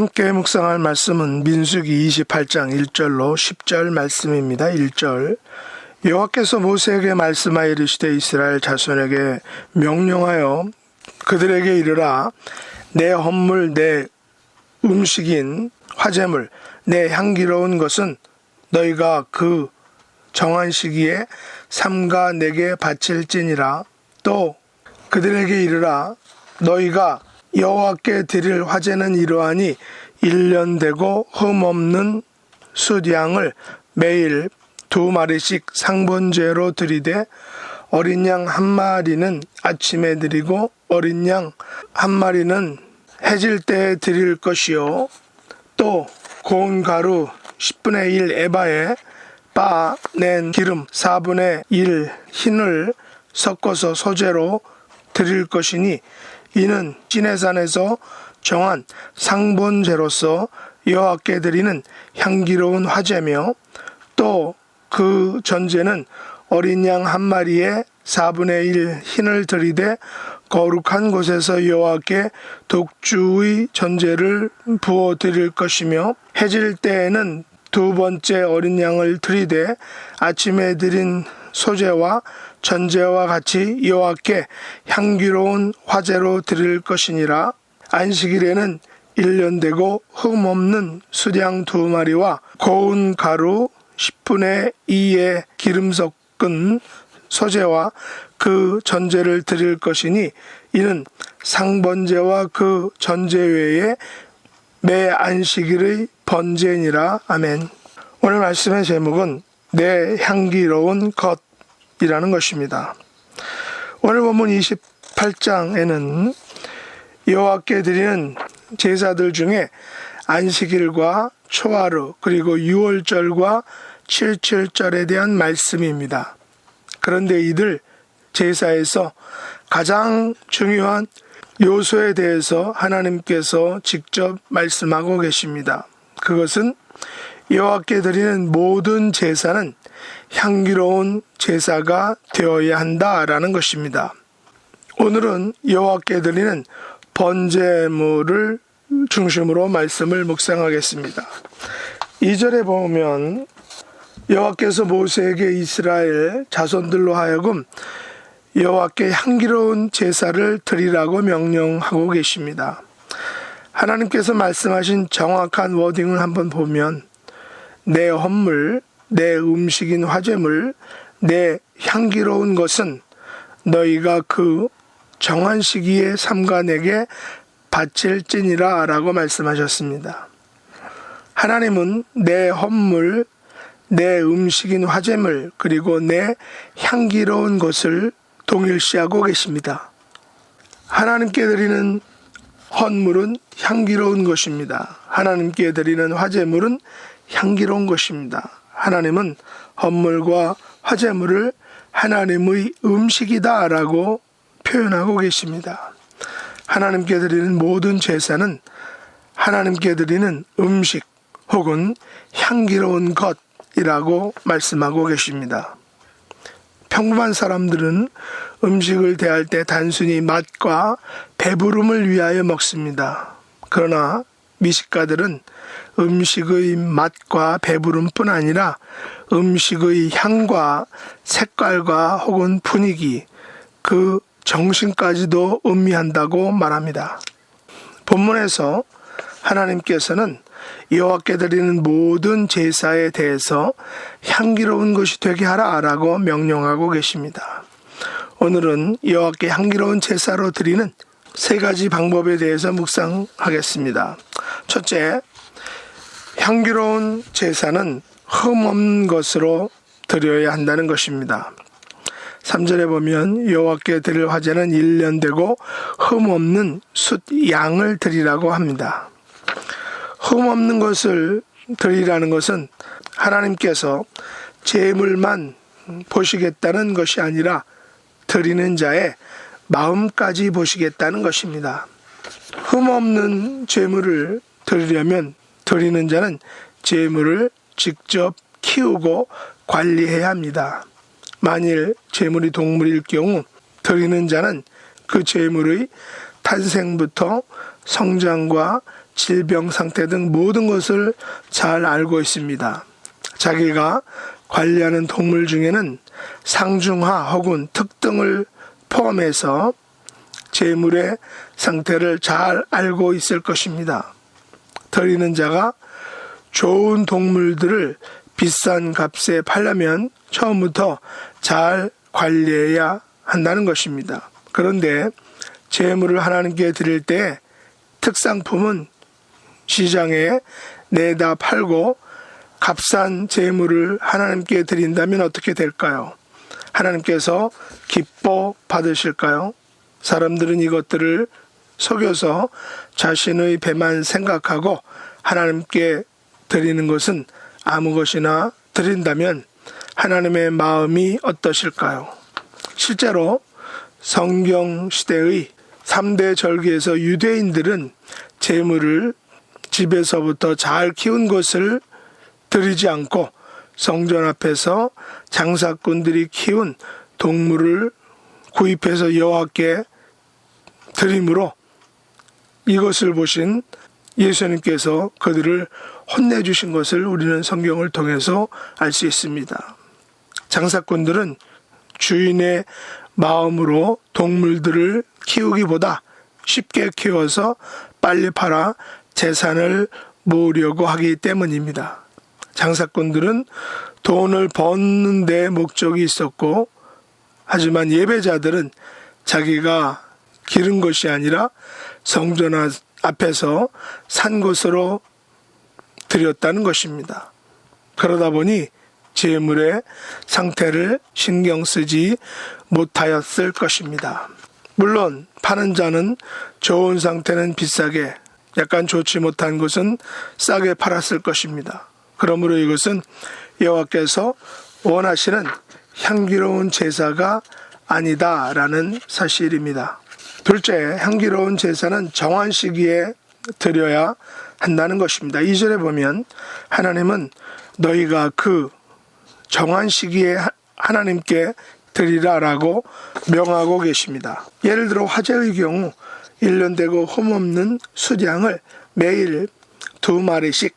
함께 묵상할 말씀은 민수기 28장 1절로 10절 말씀입니다. 1절 여호와께서 모세에게 말씀하여 이르시되 이스라엘 자손에게 명령하여 그들에게 이르라. 내 헌물 내 음식인 화제물 내 향기로운 것은 너희가 그 정한 시기에 삼가 내게 바칠지니라. 또 그들에게 이르라. 너희가 여호와께 드릴 화제는 이러하니 1년 되고 흠없는 숫양을 매일 2마리씩 상번제로 드리되 어린 양 1마리는 아침에 드리고 어린 양 1마리는 해질 때에 드릴 것이요. 또 고운 가루 10분의 1 에바에 빻아 낸 기름 4분의 1 흰을 섞어서 소재로 드릴 것이니 이는 시내산에서 정한 상번제로서 여호와께 드리는 향기로운 화제며 또 그 전제는 어린 양 1마리에 4분의 1 흰을 드리되 거룩한 곳에서 여호와께 독주의 전제를 부어 드릴 것이며 해질 때에는 2번째 어린 양을 드리되 아침에 드린 소제와 전제와 같이 여호와께 향기로운 화제로 드릴 것이니라. 안식일에는 1년 되고 흠없는 숫양 2마리와 고운 가루 10분의 2의 기름 섞은 소제와 그 전제를 드릴 것이니 이는 상번제와 그 전제 외에 매 안식일의 번제니라. 아멘. 오늘 말씀의 제목은 내 향기로운 것이라는 것입니다. 오늘 본문 28장에는 여호와께 드리는 제사들 중에 안식일과 초하루 그리고 유월절과 77절에 대한 말씀입니다. 그런데 이들 제사에서 가장 중요한 요소에 대해서 하나님께서 직접 말씀하고 계십니다. 그것은 여호와께 드리는 모든 제사는 향기로운 제사가 되어야 한다라는 것입니다. 오늘은 여호와께 드리는 번제물을 중심으로 말씀을 묵상하겠습니다. 2절에 보면 여호와께서 모세에게 이스라엘 자손들로 하여금 여호와께 향기로운 제사를 드리라고 명령하고 계십니다. 하나님께서 말씀하신 정확한 워딩을 한번 보면 내 헌물, 내 음식인 화제물, 내 향기로운 것은 너희가 그 정한 시기에 삼가 내게 바칠지니라 라고 말씀하셨습니다. 하나님은 내 헌물, 내 음식인 화제물, 그리고 내 향기로운 것을 동일시하고 계십니다. 하나님께 드리는 헌물은 향기로운 것입니다. 하나님께 드리는 화제물은 향기로운 것입니다. 하나님은 헌물과 화제물을 하나님의 음식이다 라고 표현하고 계십니다. 하나님께 드리는 모든 제사는 하나님께 드리는 음식 혹은 향기로운 것이라고 말씀하고 계십니다. 평범한 사람들은 음식을 대할 때 단순히 맛과 배부름을 위하여 먹습니다. 그러나 미식가들은 음식의 맛과 배부름뿐 아니라 음식의 향과 색깔과 혹은 분위기, 그 정신까지도 음미한다고 말합니다. 본문에서 하나님께서는 여호와께 드리는 모든 제사에 대해서 향기로운 것이 되게 하라라고 명령하고 계십니다. 오늘은 여호와께 향기로운 제사로 드리는 3가지 방법에 대해서 묵상하겠습니다. 첫째, 향기로운 제사는 흠없는 것으로 드려야 한다는 것입니다. 3절에 보면 여호와께 드릴 화제는 1년 되고 흠없는 숫양을 드리라고 합니다. 흠없는 것을 드리라는 것은 하나님께서 제물만 보시겠다는 것이 아니라 드리는 자의 마음까지 보시겠다는 것입니다. 흠없는 제물을 드리려면 드리는 자는 제물을 직접 키우고 관리해야 합니다. 만일 제물이 동물일 경우 드리는 자는 그 제물의 탄생부터 성장과 질병 상태 등 모든 것을 잘 알고 있습니다. 자기가 관리하는 동물 중에는 상중하 혹은 특등을 포함해서 재물의 상태를 잘 알고 있을 것입니다. 드리는 자가 좋은 동물들을 비싼 값에 팔려면 처음부터 잘 관리해야 한다는 것입니다. 그런데 재물을 하나님께 드릴 때 특상품은 시장에 내다 팔고 값싼 재물을 하나님께 드린다면 어떻게 될까요? 하나님께서 기뻐 받으실까요? 사람들은 이것들을 속여서 자신의 배만 생각하고 하나님께 드리는 것은 아무 것이나 드린다면 하나님의 마음이 어떠실까요? 실제로 성경 시대의 3대 절기에서 유대인들은 재물을 집에서부터 잘 키운 것을 드리지 않고 성전 앞에서 장사꾼들이 키운 동물을 구입해서 여호와께 드림으로 이것을 보신 예수님께서 그들을 혼내주신 것을 우리는 성경을 통해서 알 수 있습니다. 장사꾼들은 주인의 마음으로 동물들을 키우기보다 쉽게 키워서 빨리 팔아 재산을 모으려고 하기 때문입니다. 장사꾼들은 돈을 버는 데 목적이 있었고, 하지만 예배자들은 자기가 기른 것이 아니라 성전 앞에서 산 것으로 드렸다는 것입니다. 그러다 보니 재물의 상태를 신경 쓰지 못하였을 것입니다. 물론 파는 자는 좋은 상태는 비싸게, 약간 좋지 못한 것은 싸게 팔았을 것입니다. 그러므로 이것은 여호와께서 원하시는 향기로운 제사가 아니다라는 사실입니다. 둘째, 향기로운 제사는 정한 시기에 드려야 한다는 것입니다. 2절에 보면 하나님은 너희가 그 정한 시기에 하나님께 드리라라고 명하고 계십니다. 예를 들어 화제의 경우 1년 되고 흠없는 수량을 매일 2마리씩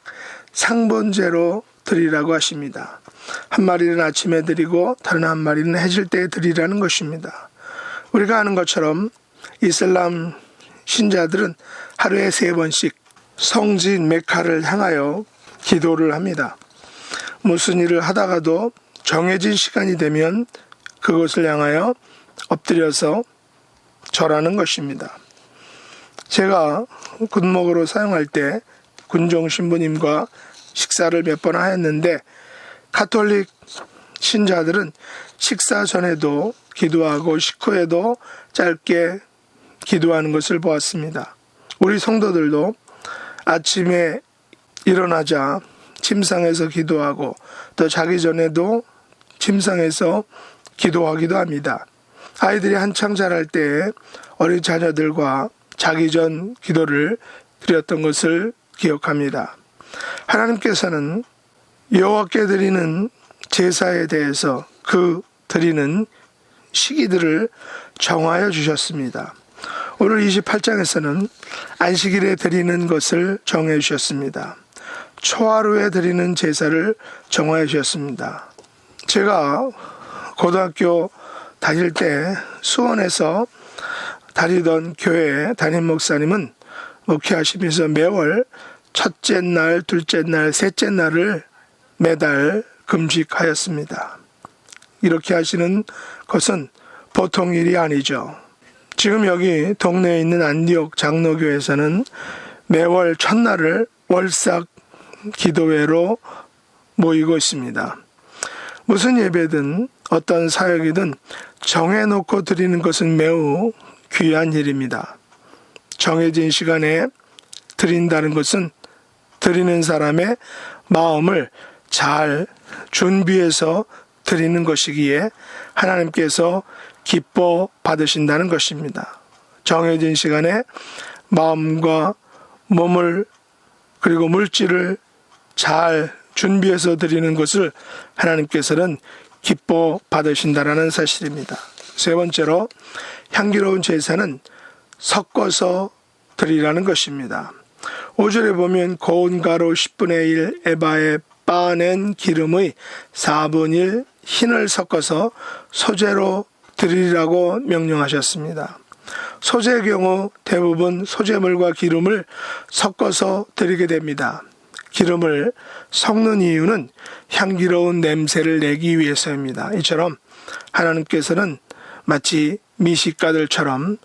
상번제로 드리라고 하십니다. 한 마리는 아침에 드리고 다른 한 마리는 해질 때 드리라는 것입니다. 우리가 아는 것처럼 이슬람 신자들은 하루에 3번씩 성지인 메카를 향하여 기도를 합니다. 무슨 일을 하다가도 정해진 시간이 되면 그것을 향하여 엎드려서 절하는 것입니다. 제가 군목으로 사용할 때 군종 신부님과 식사를 몇 번 하였는데, 가톨릭 신자들은 식사 전에도 기도하고 식후에도 짧게 기도하는 것을 보았습니다. 우리 성도들도 아침에 일어나자 침상에서 기도하고 또 자기 전에도 침상에서 기도하기도 합니다. 아이들이 한창 자랄 때 어린 자녀들과 자기 전 기도를 드렸던 것을 기억합니다. 하나님께서는 여호와께 드리는 제사에 대해서 그 드리는 시기들을 정하여 주셨습니다. 오늘 28장에서는 안식일에 드리는 것을 정해 주셨습니다. 초하루에 드리는 제사를 정하여 주셨습니다. 제가 고등학교 다닐 때 수원에서 다니던 교회 담임 목사님은 목회하시면서 매월 첫째 날, 둘째 날, 셋째 날을 매달 금식하였습니다. 이렇게 하시는 것은 보통 일이 아니죠. 지금 여기 동네에 있는 안디옥 장로교에서는 매월 첫날을 월삭 기도회로 모이고 있습니다. 무슨 예배든 어떤 사역이든 정해놓고 드리는 것은 매우 귀한 일입니다. 정해진 시간에 드린다는 것은 드리는 사람의 마음을 잘 준비해서 드리는 것이기에 하나님께서 기뻐 받으신다는 것입니다. 정해진 시간에 마음과 몸을 그리고 물질을 잘 준비해서 드리는 것을 하나님께서는 기뻐 받으신다라는 사실입니다. 세 번째로 향기로운 제사는 섞어서 드리라는 것입니다. 5절에 보면 고운 가루 10분의 1 에바에 빻아낸 기름의 4분의 1 흰을 섞어서 소재로 드리라고 명령하셨습니다. 소재의 경우 대부분 소재물과 기름을 섞어서 드리게 됩니다. 기름을 섞는 이유는 향기로운 냄새를 내기 위해서입니다. 이처럼 하나님께서는 마치 미식가들처럼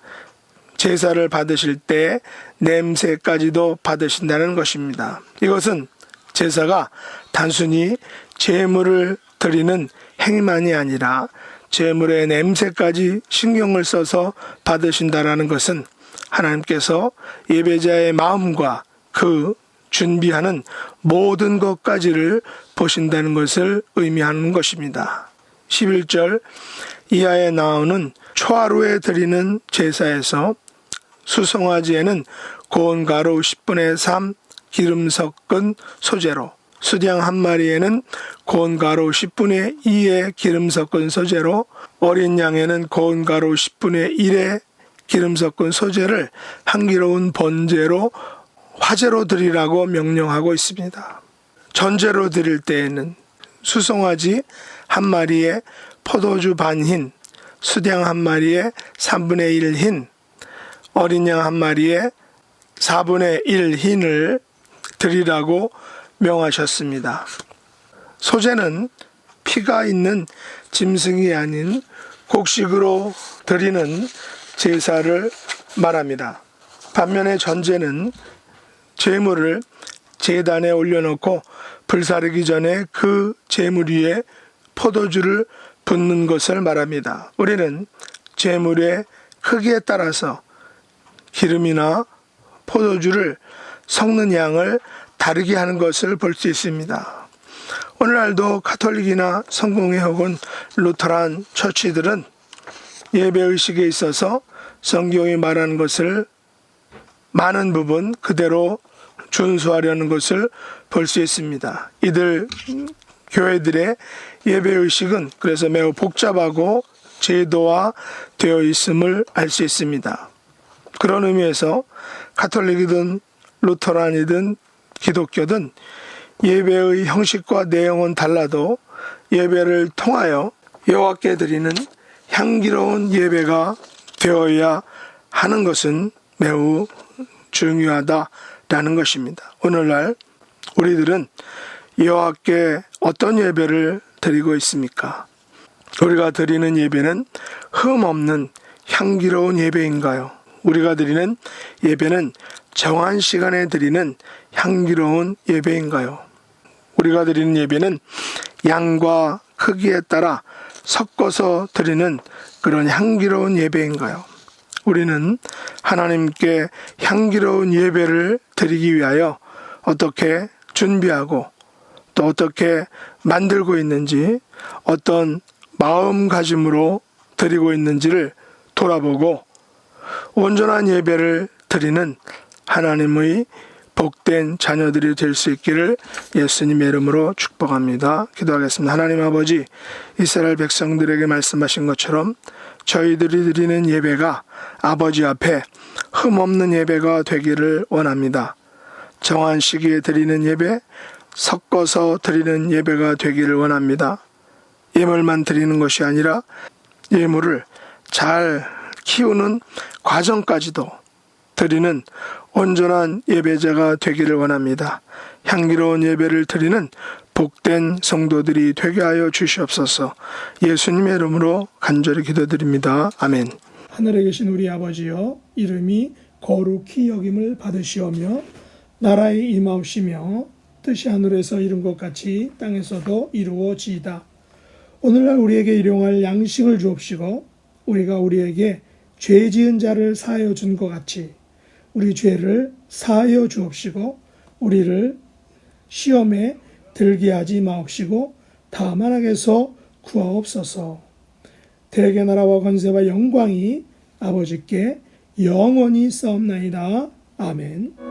제사를 받으실 때 냄새까지도 받으신다는 것입니다. 이것은 제사가 단순히 제물을 드리는 행위만이 아니라 제물의 냄새까지 신경을 써서 받으신다라는 것은 하나님께서 예배자의 마음과 그 준비하는 모든 것까지를 보신다는 것을 의미하는 것입니다. 11절 이하에 나오는 초하루에 드리는 제사에서 수송아지에는 고운 가루 10분의 3 기름 섞은 소재로, 수양 한 마리에는 고운 가루 10분의 2의 기름 섞은 소재로, 어린 양에는 고운 가루 10분의 1의 기름 섞은 소재를 향기로운 번제로 화제로 드리라고 명령하고 있습니다. 전제로 드릴 때에는 수송아지 한 마리에 포도주 반 흰, 수양 한 마리에 3분의 1 흰, 어린 양 한 마리에 4분의 1 흰을 드리라고 명하셨습니다. 소재는 피가 있는 짐승이 아닌 곡식으로 드리는 제사를 말합니다. 반면에 전제는 제물을 제단에 올려놓고 불사르기 전에 그 제물 위에 포도주를 붓는 것을 말합니다. 우리는 제물의 크기에 따라서 기름이나 포도주를 섞는 양을 다르게 하는 것을 볼 수 있습니다. 오늘날도 가톨릭이나 성공회 혹은 루터란 처치들은 예배의식에 있어서 성경이 말하는 것을 많은 부분 그대로 준수하려는 것을 볼 수 있습니다. 이들 교회들의 예배의식은 그래서 매우 복잡하고 제도화되어 있음을 알 수 있습니다. 그런 의미에서 가톨릭이든 루터란이든 기독교든 예배의 형식과 내용은 달라도 예배를 통하여 여호와께 드리는 향기로운 예배가 되어야 하는 것은 매우 중요하다라는 것입니다. 오늘날 우리들은 여호와께 어떤 예배를 드리고 있습니까? 우리가 드리는 예배는 흠 없는 향기로운 예배인가요? 우리가 드리는 예배는 정한 시간에 드리는 향기로운 예배인가요? 우리가 드리는 예배는 양과 크기에 따라 섞어서 드리는 그런 향기로운 예배인가요? 우리는 하나님께 향기로운 예배를 드리기 위하여 어떻게 준비하고 또 어떻게 만들고 있는지, 어떤 마음가짐으로 드리고 있는지를 돌아보고 온전한 예배를 드리는 하나님의 복된 자녀들이 될 수 있기를 예수님의 이름으로 축복합니다. 기도하겠습니다. 하나님 아버지, 이스라엘 백성들에게 말씀하신 것처럼 저희들이 드리는 예배가 아버지 앞에 흠없는 예배가 되기를 원합니다. 정한 시기에 드리는 예배, 섞어서 드리는 예배가 되기를 원합니다. 예물만 드리는 것이 아니라 예물을 잘 키우는 과정까지도 드리는 온전한 예배자가 되기를 원합니다. 향기로운 예배를 드리는 복된 성도들이 되게 하여 주시옵소서. 예수님의 이름으로 간절히 기도드립니다. 아멘. 하늘에 계신 우리 아버지여, 이름이 거룩히 여김을 받으시오며 나라의 임하옵시며 뜻이 하늘에서 이룬 것 같이 땅에서도 이루어지이다. 오늘날 우리에게 일용할 양식을 주옵시고 우리가 우리에게 죄 지은 자를 사하여 준 것 같이 우리 죄를 사하여 주옵시고 우리를 시험에 들게 하지 마옵시고 다만 악에서 구하옵소서. 대개 나라와 권세와 영광이 아버지께 영원히 싸움나이다. 아멘.